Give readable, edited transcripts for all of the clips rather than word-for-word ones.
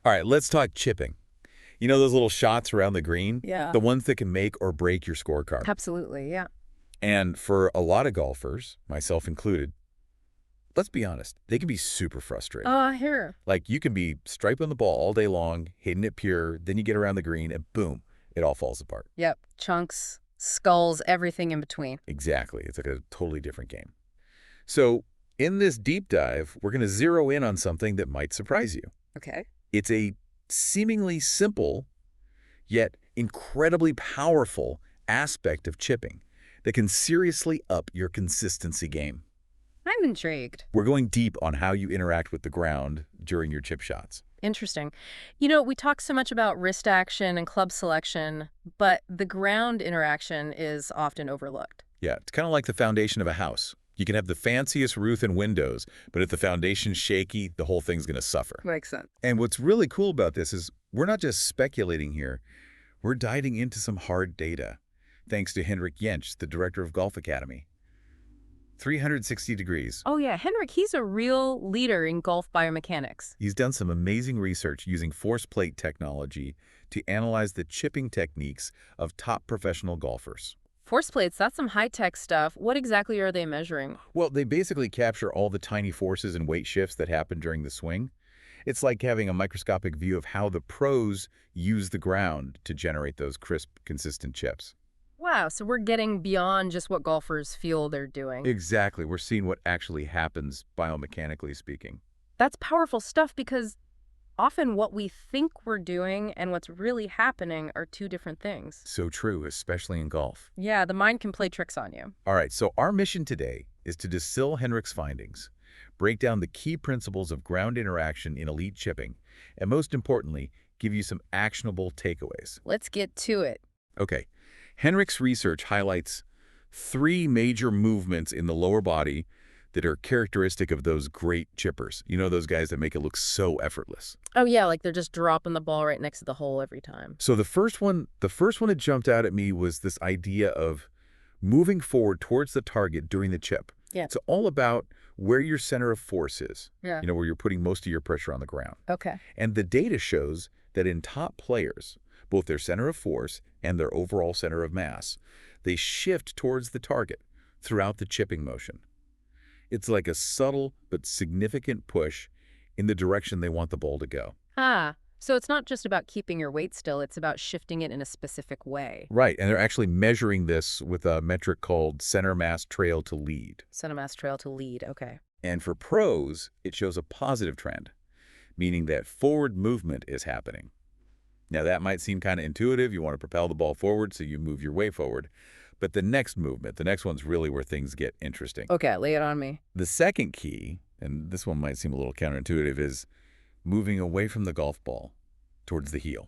All right, let's talk chipping. You know those little shots around the green? Yeah. The ones that can make or break your scorecard. Absolutely, yeah. And for a lot of golfers, myself included, let's be honest, they can be super frustrating. Here. Like you can be striping the ball all day long, hitting it pure, then you get around the green and boom, it all falls apart. Yep. Chunks, skulls, everything in between. Exactly. It's like a totally different game. So in this deep dive, we're going to zero in on something that might surprise you. Okay. It's a seemingly simple, yet incredibly powerful aspect of chipping that can seriously up your consistency game. I'm intrigued. We're going deep on how you interact with the ground during your chip shots. Interesting. You know, we talk so much about wrist action and club selection, but the ground interaction is often overlooked. Yeah, it's kind of like the foundation of a house. You can have the fanciest roof and windows, but if the foundation's shaky, the whole thing's going to suffer. Makes sense. And what's really cool about this is we're not just speculating here. We're diving into some hard data, thanks to Henrik Jentsch, the director of Golf Academy. 360 degrees. Oh yeah, Henrik, he's a real leader in golf biomechanics. He's done some amazing research using force plate technology to analyze the chipping techniques of top professional golfers. Force plates, that's some high-tech stuff. What exactly are they measuring? Well, they basically capture all the tiny forces and weight shifts that happen during the swing. It's like having a microscopic view of how the pros use the ground to generate those crisp, consistent chips. Wow, so we're getting beyond just what golfers feel they're doing. Exactly. We're seeing what actually happens biomechanically speaking. That's powerful stuff because often what we think we're doing and what's really happening are two different things. So true, especially in golf. Yeah, the mind can play tricks on you. All right, so our mission today is to distill Henrik's findings, break down the key principles of ground interaction in elite chipping, and most importantly, give you some actionable takeaways. Let's get to it. Okay, Henrik's research highlights 3 major movements in the lower body that are characteristic of those great chippers. You know, those guys that make it look so effortless. Oh yeah, like they're just dropping the ball right next to the hole every time. So the first one that jumped out at me was this idea of moving forward towards the target during the chip. Yeah. It's all about where your center of force is, Yeah. you know, where you're putting most of your pressure on the ground. Okay. And the data shows that in top players, both their center of force and their overall center of mass, they shift towards the target throughout the chipping motion. It's like a subtle but significant push in the direction they want the ball to go. So it's not just about keeping your weight still, it's about shifting it in a specific way. Right, and they're actually measuring this with a metric called center mass trail to lead. Center mass trail to lead, okay. And for pros, it shows a positive trend, meaning that forward movement is happening. Now that might seem kind of intuitive. You want to propel the ball forward, so you move your way forward. But the next movement, the next one's really where things get interesting. Okay, lay it on me. The second key, and this one might seem a little counterintuitive, is moving away from the golf ball towards the heel.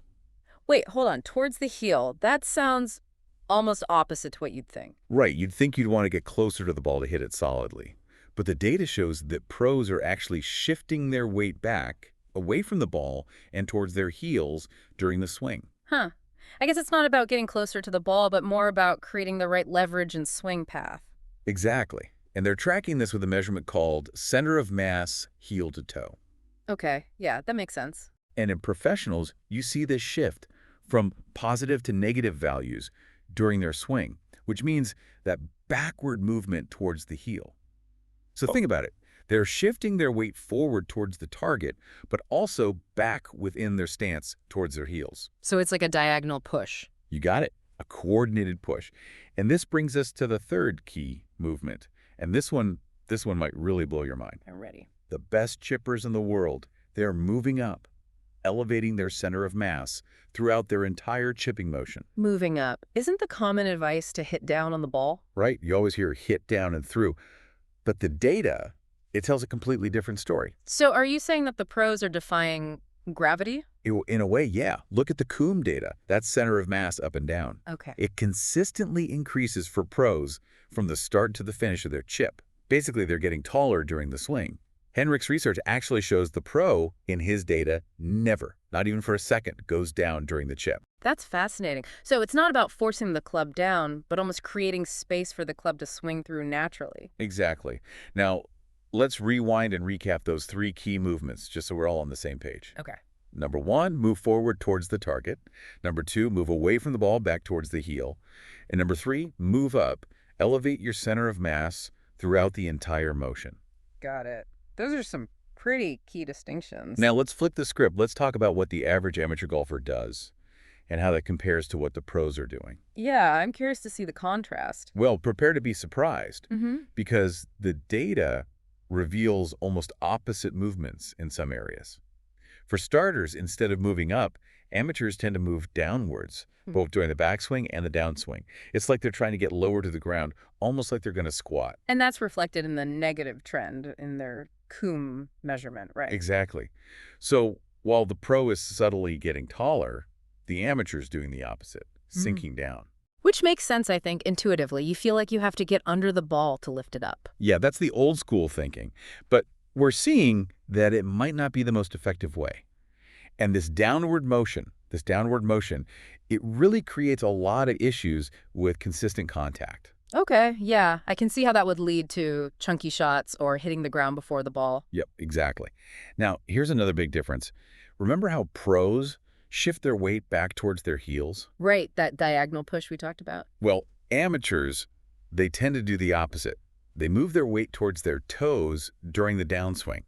Wait, hold on. Towards the heel. That sounds almost opposite to what you'd think. Right, you'd think you'd want to get closer to the ball to hit it solidly. But the data shows that pros are actually shifting their weight back, away from the ball, and towards their heels during the swing. Huh. I guess it's not about getting closer to the ball, but more about creating the right leverage and swing path. Exactly. And they're tracking this with a measurement called center of mass heel to toe. Okay, yeah, that makes sense. And in professionals, you see this shift from positive to negative values during their swing, which means that backward movement towards the heel. So think about it. They're shifting their weight forward towards the target, but also back within their stance towards their heels. So it's like a diagonal push. You got it. A coordinated push. And this brings us to the third key movement. And this one might really blow your mind. I'm ready. The best chippers in the world, they're moving up, elevating their center of mass throughout their entire chipping motion. Moving up. Isn't the common advice to hit down on the ball? Right? You always hear hit down and through. But the data, it tells a completely different story. So are you saying that the pros are defying gravity? In a way, yeah. Look at the Coombe data. That's center of mass up and down. Okay. It consistently increases for pros from the start to the finish of their chip. Basically, they're getting taller during the swing. Henrik's research actually shows the pro, in his data, never, not even for a second, goes down during the chip. That's fascinating. So it's not about forcing the club down, but almost creating space for the club to swing through naturally. Exactly. Now, let's rewind and recap those 3 key movements, just so we're all on the same page. Okay. Number 1, move forward towards the target. Number 2, move away from the ball back towards the heel. And number 3, move up. Elevate your center of mass throughout the entire motion. Got it. Those are some pretty key distinctions. Now let's flip the script. Let's talk about what the average amateur golfer does and how that compares to what the pros are doing. Yeah, I'm curious to see the contrast. Well, prepare to be surprised Mm-hmm. because the data reveals almost opposite movements in some areas. For starters, instead of moving up, amateurs tend to move downwards, both during the backswing and the downswing. It's like they're trying to get lower to the ground, almost like they're going to squat. And that's reflected in the negative trend in their Coombe measurement, right? Exactly. So while the pro is subtly getting taller, the amateur's doing the opposite, sinking down. Which makes sense, I think, intuitively. You feel like you have to get under the ball to lift it up. Yeah, that's the old school thinking. But we're seeing that it might not be the most effective way. And this downward motion, it really creates a lot of issues with consistent contact. Okay, yeah. I can see how that would lead to chunky shots or hitting the ground before the ball. Yep, exactly. Now, here's another big difference. Remember how pros shift their weight back towards their heels? Right, that diagonal push we talked about. Well, amateurs, they tend to do the opposite. They move their weight towards their toes during the downswing.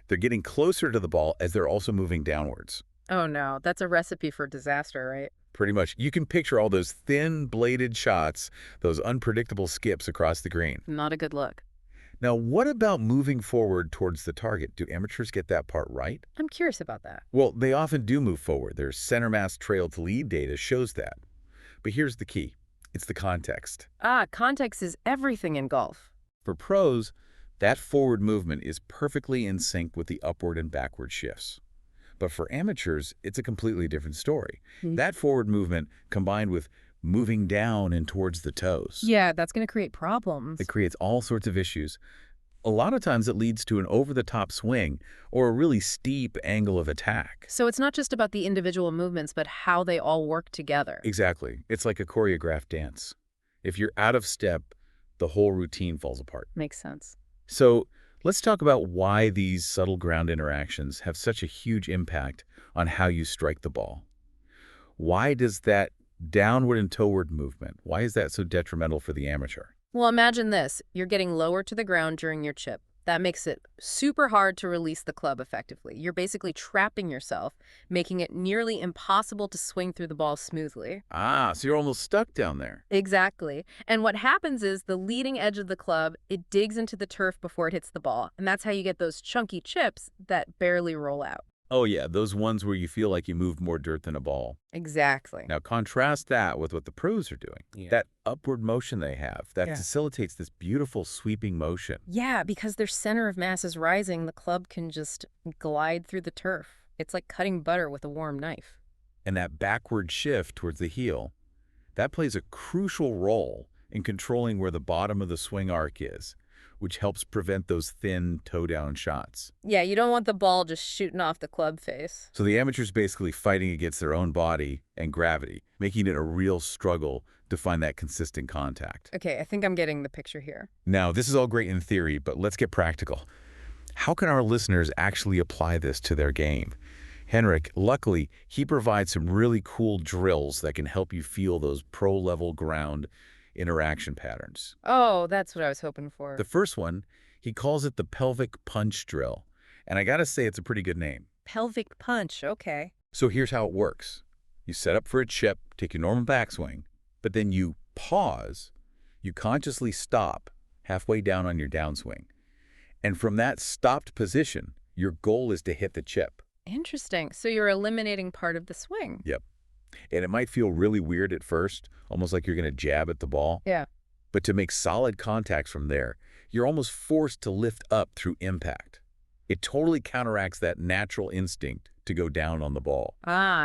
They're getting closer to the ball as they're also moving downwards. Oh no, that's a recipe for disaster, right? Pretty much. You can picture all those thin-bladed shots, those unpredictable skips across the green. Not a good look. Now, what about moving forward towards the target? Do amateurs get that part right? I'm curious about that. Well, they often do move forward. Their center mass trail to lead data shows that. But here's the key. It's the context. Context is everything in golf. For pros, that forward movement is perfectly in sync with the upward and backward shifts. But for amateurs, it's a completely different story. That forward movement combined with moving down and towards the toes. Yeah, that's going to create problems. It creates all sorts of issues. A lot of times it leads to an over-the-top swing or a really steep angle of attack. So it's not just about the individual movements, but how they all work together. Exactly. It's like a choreographed dance. If you're out of step, the whole routine falls apart. Makes sense. So let's talk about why these subtle ground interactions have such a huge impact on how you strike the ball. Why does that downward and toward movement, why is that so detrimental for the amateur? Well, imagine this. You're getting lower to the ground during your chip. That makes it super hard to release the club effectively. You're basically trapping yourself, making it nearly impossible to swing through the ball smoothly. So you're almost stuck down there. Exactly. And what happens is the leading edge of the club, it digs into the turf before it hits the ball. And that's how you get those chunky chips that barely roll out. Oh yeah, those ones where you feel like you moved more dirt than a ball. Exactly. Now contrast that with what the pros are doing. Yeah. That upward motion they have, that facilitates this beautiful sweeping motion. Yeah, because their center of mass is rising, the club can just glide through the turf. It's like cutting butter with a warm knife. And that backward shift towards the heel, that plays a crucial role in controlling where the bottom of the swing arc is, which helps prevent those thin toe-down shots. Yeah, you don't want the ball just shooting off the club face. So the amateur's basically fighting against their own body and gravity, making it a real struggle to find that consistent contact. Okay, I think I'm getting the picture here. Now, this is all great in theory, but let's get practical. How can our listeners actually apply this to their game? Henrik, luckily, he provides some really cool drills that can help you feel those pro-level ground interaction patterns. Oh, that's what I was hoping for. The first one, he calls it the Pelvic Punch drill. And I gotta say, it's a pretty good name. Pelvic punch, okay. So here's how it works. You set up for a chip, take your normal backswing, but then you pause, you consciously stop halfway down on your downswing. And from that stopped position, your goal is to hit the chip. Interesting. So you're eliminating part of the swing. Yep. And it might feel really weird at first, almost like you're going to jab at the ball. Yeah. But to make solid contacts from there, you're almost forced to lift up through impact. It totally counteracts that natural instinct to go down on the ball.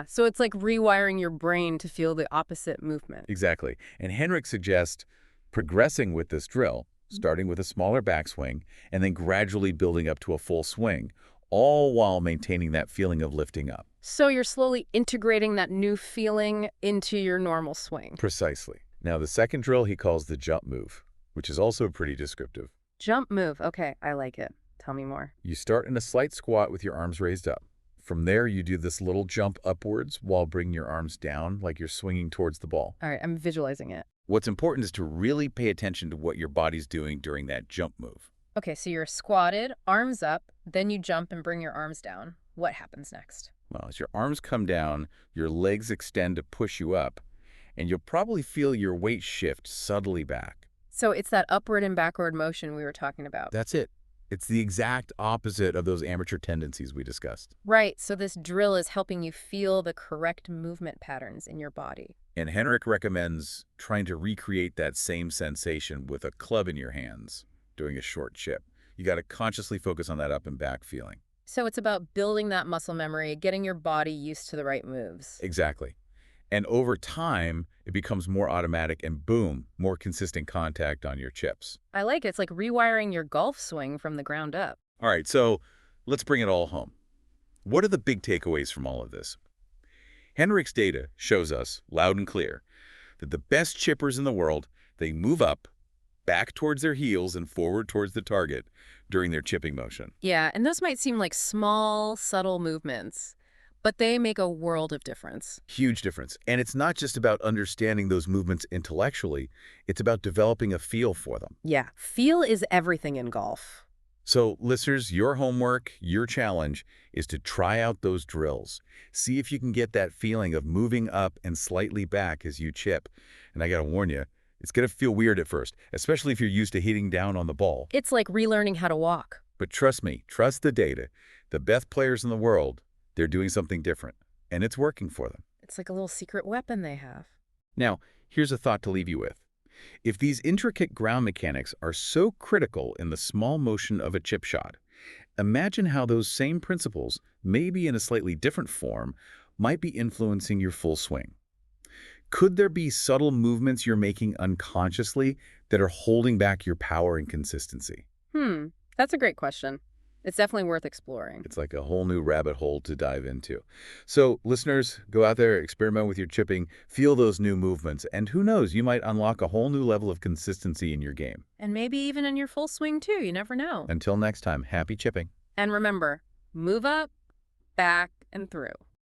So it's like rewiring your brain to feel the opposite movement. Exactly. And Henrik suggests progressing with this drill, starting with a smaller backswing, and then gradually building up to a full swing, all while maintaining that feeling of lifting up. So you're slowly integrating that new feeling into your normal swing. Precisely. Now, the second drill he calls the jump move, which is also pretty descriptive. Jump move. Okay, I like it. Tell me more. You start in a slight squat with your arms raised up. From there, you do this little jump upwards while bringing your arms down like you're swinging towards the ball. All right, I'm visualizing it. What's important is to really pay attention to what your body's doing during that jump move. Okay, so you're squatted, arms up, then you jump and bring your arms down. What happens next? Well, as your arms come down, your legs extend to push you up, and you'll probably feel your weight shift subtly back. So it's that upward and backward motion we were talking about. That's it. It's the exact opposite of those amateur tendencies we discussed. Right, so this drill is helping you feel the correct movement patterns in your body. And Henrik recommends trying to recreate that same sensation with a club in your hands doing a short chip. You got to consciously focus on that up and back feeling. So it's about building that muscle memory, getting your body used to the right moves. Exactly. And over time, it becomes more automatic and boom, more consistent contact on your chips. I like it. It's like rewiring your golf swing from the ground up. All right, so let's bring it all home. What are the big takeaways from all of this? Henrik's data shows us, loud and clear, that the best chippers in the world, they move up, back towards their heels and forward towards the target during their chipping motion. Yeah, and those might seem like small, subtle movements, but they make a world of difference. Huge difference. And it's not just about understanding those movements intellectually, it's about developing a feel for them. Yeah, feel is everything in golf. So, listeners, your homework, your challenge is to try out those drills. See if you can get that feeling of moving up and slightly back as you chip. And I gotta warn you, it's gonna feel weird at first, especially if you're used to hitting down on the ball. It's like relearning how to walk. But trust me, trust the data. The best players in the world, they're doing something different, and it's working for them. It's like a little secret weapon they have. Now, here's a thought to leave you with. If these intricate ground mechanics are so critical in the small motion of a chip shot, imagine how those same principles, maybe in a slightly different form, might be influencing your full swing. Could there be subtle movements you're making unconsciously that are holding back your power and consistency? That's a great question. It's definitely worth exploring. It's like a whole new rabbit hole to dive into. So, listeners, go out there, experiment with your chipping, feel those new movements, and who knows, you might unlock a whole new level of consistency in your game. And maybe even in your full swing, too. You never know. Until next time, happy chipping. And remember, move up, back, and through.